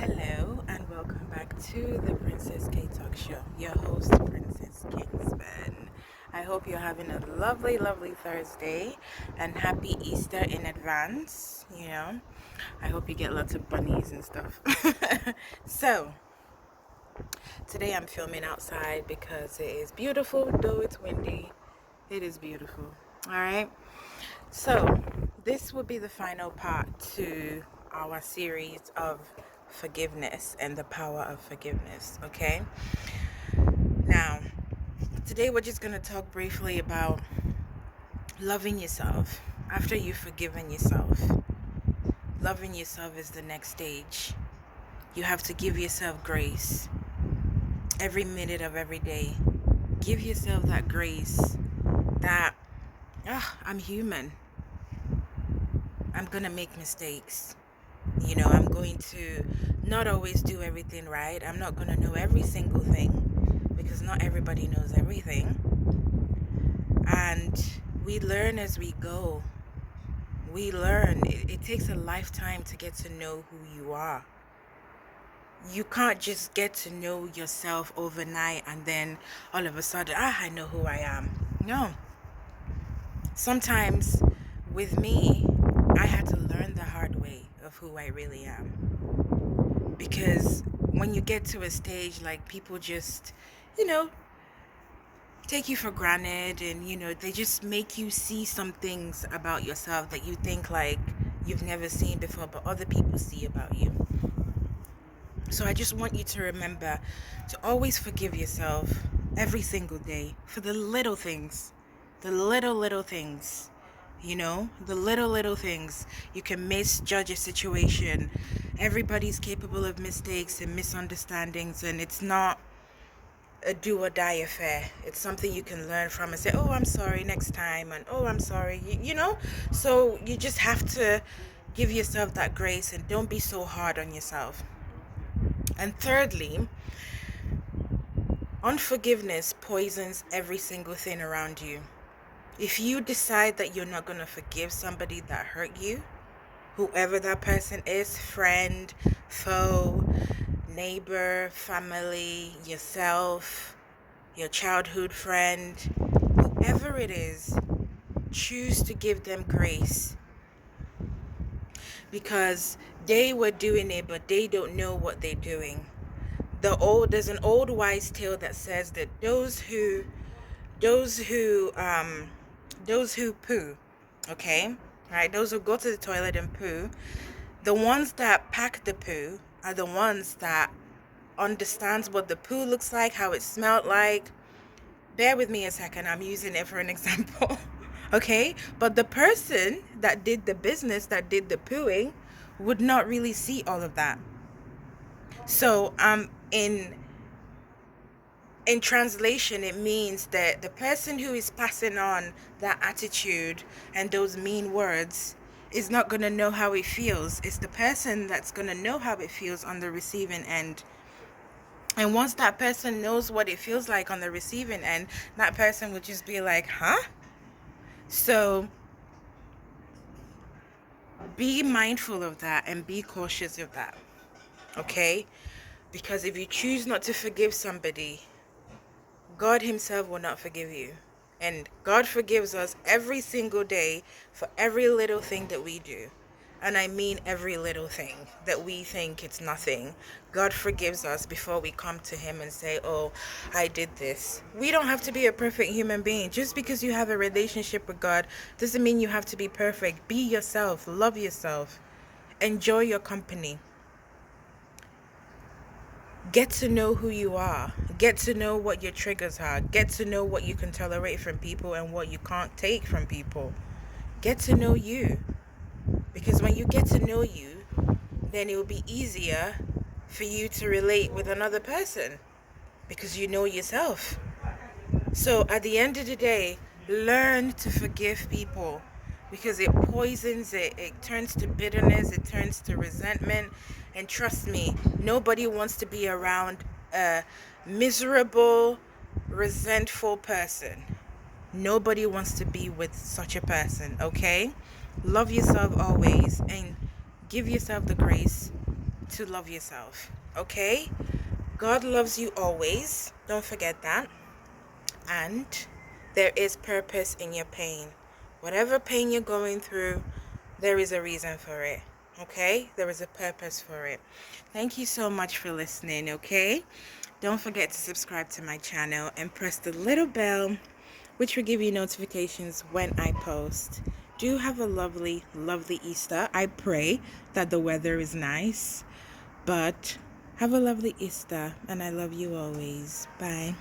Hello and welcome back to the Princess K Talk Show. Your host, Princess Kingsman. I hope you're having a lovely, lovely Thursday and happy Easter in advance. I hope you get lots of bunnies and stuff. So, today I'm filming outside because it is beautiful, though it's windy. It is beautiful. All right. So, this will be the final part to our series of forgiveness and the power of forgiveness, okay? Now, today we're just going to talk briefly about loving yourself. After you've forgiven yourself, loving yourself is the next stage. You have to give yourself grace every minute of every day. Give yourself that grace that, I'm human. I'm going to make mistakes. I'm going to not always do everything right. I'm not going to know every single thing because not everybody knows everything. And we learn as we go. We learn. It takes a lifetime to get to know who you are. You can't just get to know yourself overnight and then all of a sudden, I know who I am. No. Sometimes with me, I had to learn the hard way of who I really am. Because when you get to a stage, like, people just, take you for granted, and, they just make you see some things about yourself that you think, like, you've never seen before, but other people see about you. So I just want you to remember to always forgive yourself every single day for the little things, the little things. The little things. You can misjudge a situation. Everybody's capable of mistakes and misunderstandings, and it's not a do or die affair. It's something you can learn from and say, oh, I'm sorry next time, and oh, I'm sorry, So you just have to give yourself that grace and don't be so hard on yourself. And thirdly, unforgiveness poisons every single thing around you. If you decide that you're not going to forgive somebody that hurt you, whoever that person is, friend, foe, neighbor, family, yourself, your childhood friend, whoever it is, choose to give them grace. Because they were doing it, but they don't know what they're doing. There's an old wise tale that says that those who poo, okay, right? Those who go to the toilet and poo, the ones that pack the poo are the ones that understands what the poo looks like, how it smelled like. Bear with me a second, I'm using it for an example. Okay, but the person that did the business, that did the pooing, would not really see all of that. So in translation, it means that the person who is passing on that attitude and those mean words is not going to know how it feels. It's the person that's going to know how it feels on the receiving end. And once that person knows what it feels like on the receiving end, that person would just be like, huh? So be mindful of that and be cautious of that. Okay? Because if you choose not to forgive somebody, God himself will not forgive you. And God forgives us every single day for every little thing that we do. And I mean every little thing that we think it's nothing. God forgives us before we come to him and say, oh, I did this. We don't have to be a perfect human being. Just because you have a relationship with God doesn't mean you have to be perfect. Be yourself. Love yourself. Enjoy your company. Get to know who you are. Get to know what your triggers are. Get to know what you can tolerate from people and what you can't take from people. Get to know you. Because when you get to know you, then it will be easier for you to relate with another person. Because you know yourself. So at the end of the day, learn to forgive people. Because it poisons it. It turns to bitterness. It turns to resentment. And trust me, nobody wants to be around a miserable, resentful person. Nobody wants to be with such a person, okay? Love yourself always and give yourself the grace to love yourself. Okay? God loves you always. Don't forget that. And there is purpose in your pain. Whatever pain you're going through, there is a reason for it. Okay? There is a purpose for it. Thank you so much for listening. Okay? Don't forget to subscribe to my channel and press the little bell, which will give you notifications when I post. Do have a lovely, lovely Easter. I pray that the weather is nice, but have a lovely Easter, and I love you always. Bye.